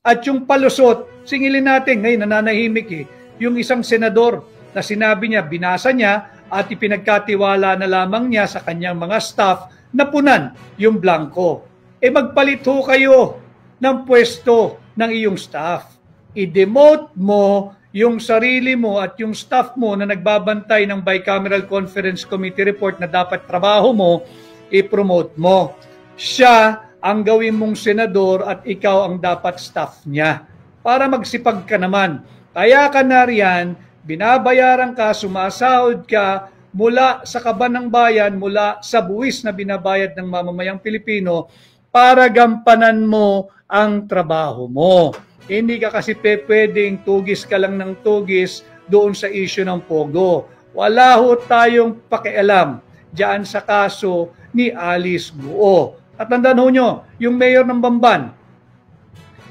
At yung palusot, singilin natin, ngayon nananahimik yung isang senador na sinabi niya, binasa niya at ipinagkatiwala na lamang niya sa kanyang mga staff na punan yung blanco. Magpalit ho kayo ng pwesto ng iyong staff. I-demote mo yung sarili mo at yung staff mo na nagbabantay ng Bicameral Conference Committee report na dapat trabaho mo, i-promote mo. Siya ang gawin mong senador at ikaw ang dapat staff niya. Para magsipag ka naman. Kaya ka na riyan, binabayaran ka, sumasahod ka mula sa kaban ng bayan, mula sa buwis na binabayad ng mamamayang Pilipino para gampanan mo ang trabaho mo. Hindi ka kasi pwedeng tugis ka lang ng tugis doon sa issue ng Pogo. Wala ho tayong pakialam diyan sa kaso ni Alice Guo. At tandaan ho nyo, yung mayor ng Bamban,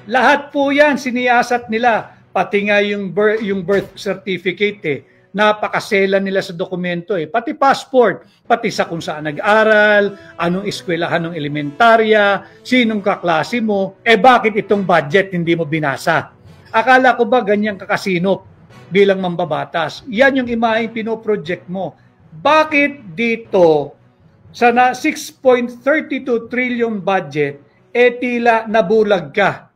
lahat po yan siniyasat nila, pati nga yung birth certificate napakasela nila sa dokumento pati passport, pati sa kung saan nag-aral, anong eskwelahan ng elementarya, sinong kaklase mo, bakit itong budget hindi mo binasa? Akala ko ba ganyang kakasinop bilang mambabatas? Yan yung imaheng pinoproject mo. Bakit dito sa 6.32 trillion budget, tila nabulag ka?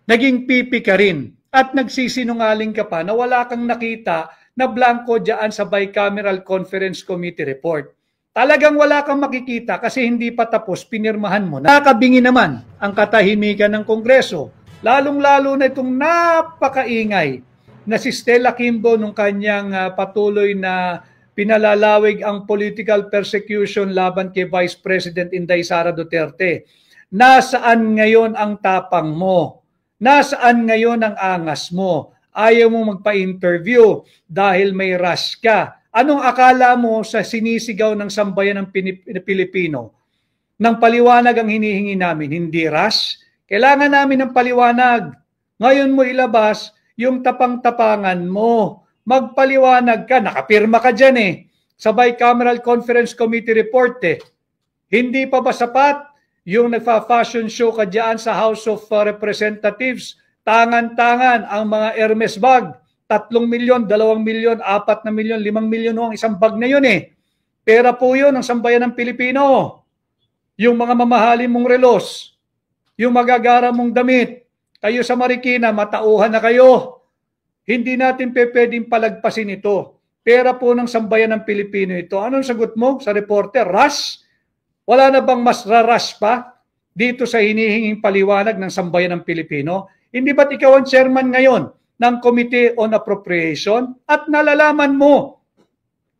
Naging pipi ka rin at nagsisinungaling ka pa na wala kang nakita na blanco dyan sa Bicameral Conference Committee report. Talagang wala kang makikita kasi hindi pa tapos, pinirmahan mo. Nakabingi naman ang katahimikan ng Kongreso. Lalong-lalo na itong napakaingay na si Stella Kimbo nung kanyang patuloy na pinalalawig ang political persecution laban kay Vice President Inday Sara Duterte. Nasaan ngayon ang tapang mo? Nasaan ngayon ang angas mo? Ayaw mo magpa-interview dahil may rush ka. Anong akala mo sa sinisigaw ng sambayan ng Pilipino? Nang paliwanag ang hinihingi namin, hindi rush? Kailangan namin ng paliwanag. Ngayon mo ilabas yung tapang-tapangan mo. Magpaliwanag ka, nakapirma ka dyan sa Bicameral Conference Committee report Hindi pa ba sapat yung nagfa-fashion show ka dyan sa House of Representatives? Tangan-tangan ang mga Hermes bag, 3 milyon, 2 milyon, 4 na milyon, 5 milyon ang isang bag na yun Pera po yun ang sambayan ng Pilipino. Yung mga mamahalin mong relos, yung magagara mong damit, kayo sa Marikina, matauhan na kayo. Hindi natin pwedeng palagpasin ito. Pera po ng sambayan ng Pilipino ito. Anong sagot mo sa reporter? Rush? Wala na bang mas rush pa dito sa hinihinging paliwanag ng sambayan ng Pilipino? Hindi ba't ikaw ang chairman ngayon ng Committee on Appropriation at nalalaman mo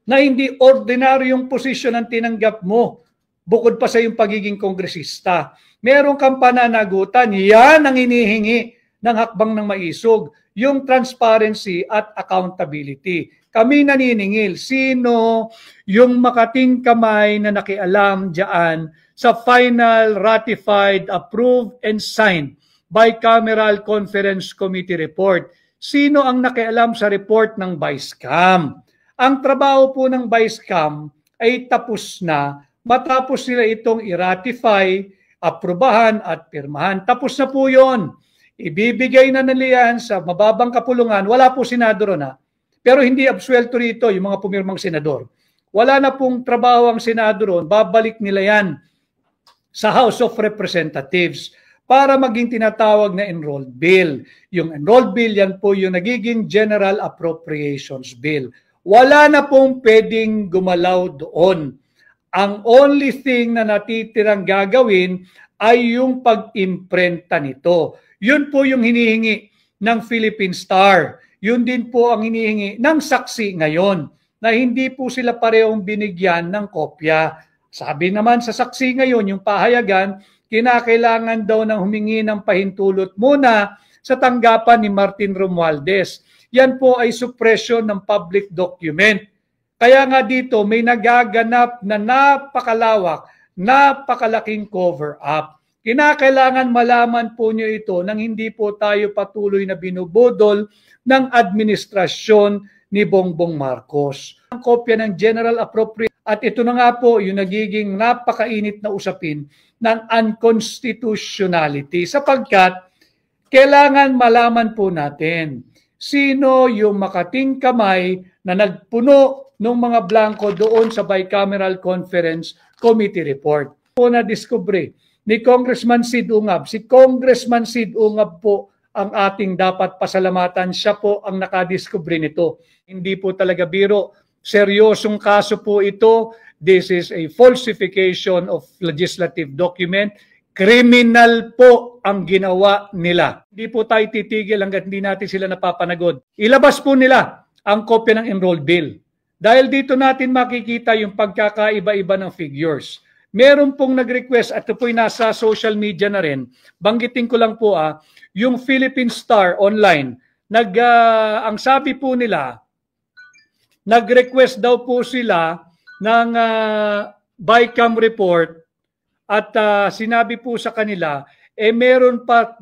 na hindi ordinaryong posisyon ang tinanggap mo bukod pa sa iyong pagiging kongresista? Meron kang pananagutan. Yan ang hinihingi ng hakbang ng maisog, yung transparency at accountability. Kami naniningil, sino yung makating kamay na nakialam dyan sa final ratified, approved, and signed Bicameral Conference Committee report? Sino ang nakialam sa report ng BICAM? Ang trabaho po ng BICAM ay tapos na matapos nila itong i-ratify, aprobahan at pirmahan. Tapos na po yun. Ibibigay na nila yan sa mababang kapulungan. Wala po senador pero hindi absuelto rito yung mga pumirmang senador. Wala na pong trabaho ang senador babalik nila yan sa House of Representatives para maging tinatawag na enrolled bill. Yung enrolled bill, yan po yung nagiging General Appropriations Bill. Wala na pong pwedeng gumalaw doon. Ang only thing na natitirang gagawin ay yung pag-imprenta nito. Yun po yung hinihingi ng Philippine Star. Yun din po ang hinihingi ng saksi ngayon na hindi po sila parehong binigyan ng kopya. Sabi naman sa saksi ngayon, yung pahayagan, kinakailangan daw ng humingi ng pahintulot muna sa tanggapan ni Martin Romualdez. Yan po ay suppression ng public document. Kaya nga dito may nagaganap na napakalawak, napakalaking cover-up. Kinakailangan malaman po nyo ito nang hindi po tayo patuloy na binubudol ng administrasyon ni Bongbong Marcos. Ang kopya ng General Appropriation at ito na nga po yung nagiging napakainit na usapin ng unconstitutionality sapagkat Kailangan malaman po natin sino yung makating kamay na nagpuno ng mga blanco doon sa Bicameral Conference Committee report. Po na-discovery ni Congressman Sid Ungab. Si Congressman Sid Ungab po ang ating dapat pasalamatan. Siya po ang nakadiscovery nito. Hindi po talaga biro. Seryosong kaso po ito. This is a falsification of legislative document. Criminal po ang ginawa nila. Hindi po tayo titigil hanggat hindi natin sila napapanagod. Ilabas po nila ang kopya ng enrolled bill. Dahil dito natin makikita yung pagkakaiba-iba ng figures. Meron pong nag-request at ito po'y nasa social media na rin. Banggitin ko lang po yung Philippine Star online. Ang sabi po nila, nag-request daw po sila ng BICAM report at sinabi po sa kanila, meron pa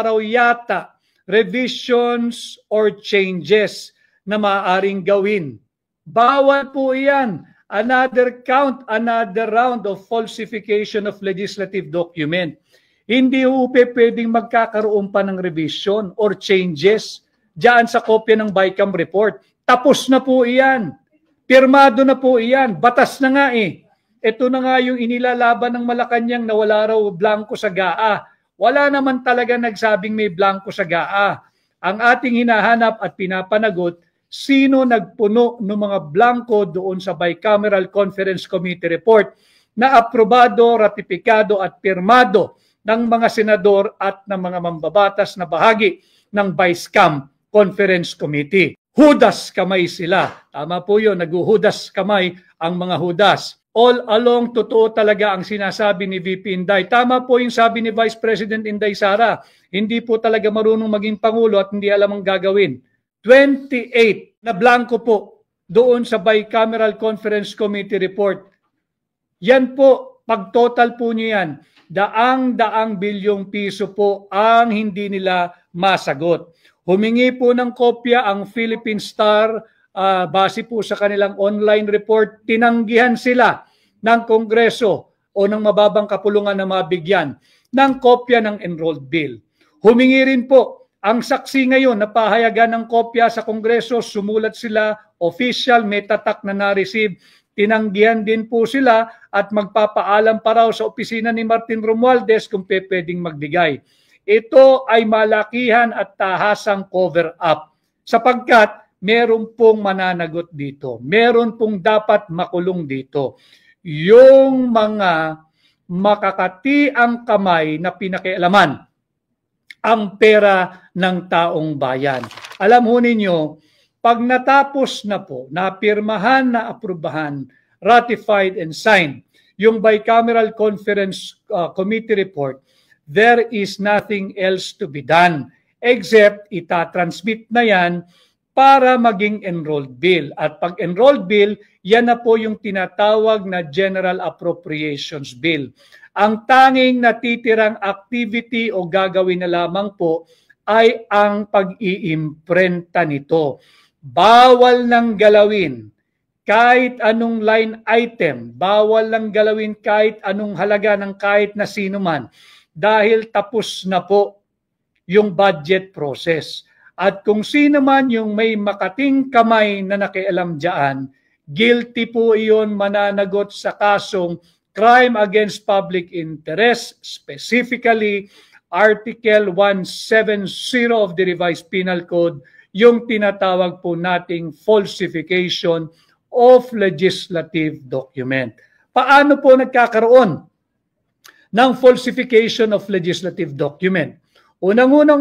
raw yata revisions or changes na maaaring gawin. Bawal po iyan. Another count, another round of falsification of legislative document. Hindi po pwedeng magkakaroon pa ng revision or changes diyan sa kopya ng BICAM report. Tapos na po iyan. Pirmado na po iyan. Batas na nga eh. Ito na nga yung inilalaban ng Malacanang na wala raw blanco sa GAA. Wala naman talaga nagsabing may blanco sa GAA. Ang ating hinahanap at pinapanagot, sino nagpuno ng mga blanco doon sa Bicameral Conference Committee report na aprobado, ratipikado at pirmado ng mga senador at ng mga mambabatas na bahagi ng BICAM Conference Committee. Hudas kamay sila. Tama po yun, naghuhudas kamay ang mga hudas. All along, totoo talaga ang sinasabi ni VP Inday. Tama po yung sabi ni Vice President Inday Sara. Hindi po talaga marunong maging Pangulo at hindi alam ang gagawin. 28 na blanco po doon sa Bicameral Conference Committee report. Yan po, pag total po nyo yan, daang-daang bilyong piso po ang hindi nila masagot. Humingi po ng kopya ang Philippine Star base po sa kanilang online report. Tinanggihan sila ng Kongreso o ng mababang kapulungan na mabigyan ng kopya ng enrolled bill. Humingi rin po ang saksi ngayon na pahayagan ng kopya sa Kongreso. Sumulat sila, official, may tatak na na-receive. Tinanggihan din po sila at magpapaalam pa raw sa opisina ni Martin Romualdez kung pwedeng magbigay. Ito ay malakihan at tahasang cover-up sapagkat meron pong mananagot dito. Meron pong dapat makulong dito. Yung mga makakatiang kamay na pinakialaman ang pera ng taong bayan. Alam ho ninyo, pag natapos na po, napirmahan, na aprubahan, ratified and signed yung Bicameral Conference Committee report, there is nothing else to be done except itatransmit na yan para maging enrolled bill. At pag enrolled bill, yan na po yung tinatawag na General Appropriations Bill. Ang tanging natitirang activity o gagawin na lamang po ay ang pag-iimprenta nito. Bawal nang galawin kahit anong line item, bawal nang galawin kahit anong halaga ng kahit na sino man dahil tapos na po yung budget process. At kung sino man yung may makating kamay na nakialam dyan, guilty po iyon, mananagot sa kasong crime against public interest, specifically Article 170 of the Revised Penal Code, yung tinatawag po nating falsification of legislative document. Paano po nagkakaroon ng falsification of legislative document? Unang-una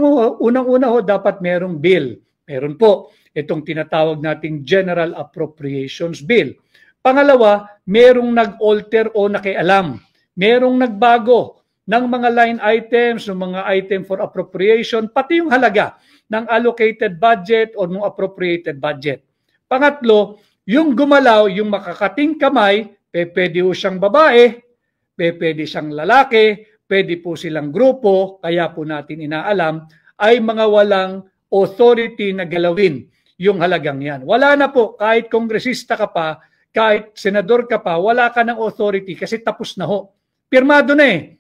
ho, dapat merong bill. Meron po itong tinatawag nating General Appropriations Bill. Pangalawa, merong nag-alter o nakialam. Merong nagbago ng mga line items, ng mga item for appropriation, pati yung halaga ng allocated budget o ng appropriated budget. Pangatlo, yung gumalaw, yung makakating kamay, pwede ho siyang babae, pwede siyang lalaki, pwede po silang grupo, kaya po natin inaalam, ay mga walang authority na galawin yung halagang yan. Wala na po, kahit kongresista ka pa, kahit senador ka pa, wala ka ng authority kasi tapos na ho. Pirmado na eh.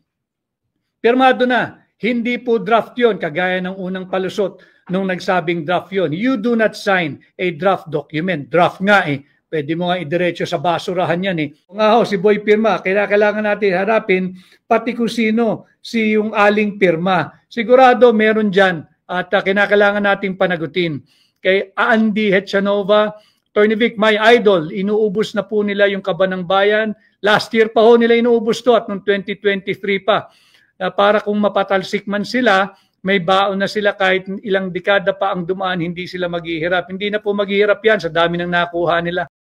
Pirmado na. Hindi po draft yon kagaya ng unang palusot nung nagsabing draft yon. You do not sign a draft document. Draft nga eh. Pwede mo nga idiretso sa basurahan yan eh. Nga ho, si Boy Pirma, kailangan natin harapin pati kung sino si yung aling pirma. Sigurado meron dyan at kinakailangan nating panagutin. Kay Andy Hetchanova, Attorney Vic, my idol, inuubos na po nila yung Kaba ng Bayan. Last year pa ho nila inuubos to at noong 2023 pa. Para kung mapatalsik man sila, may baon na sila kahit ilang dekada pa ang dumaan, hindi sila maghihirap. Hindi na po maghihirap yan sa dami ng nakuha nila.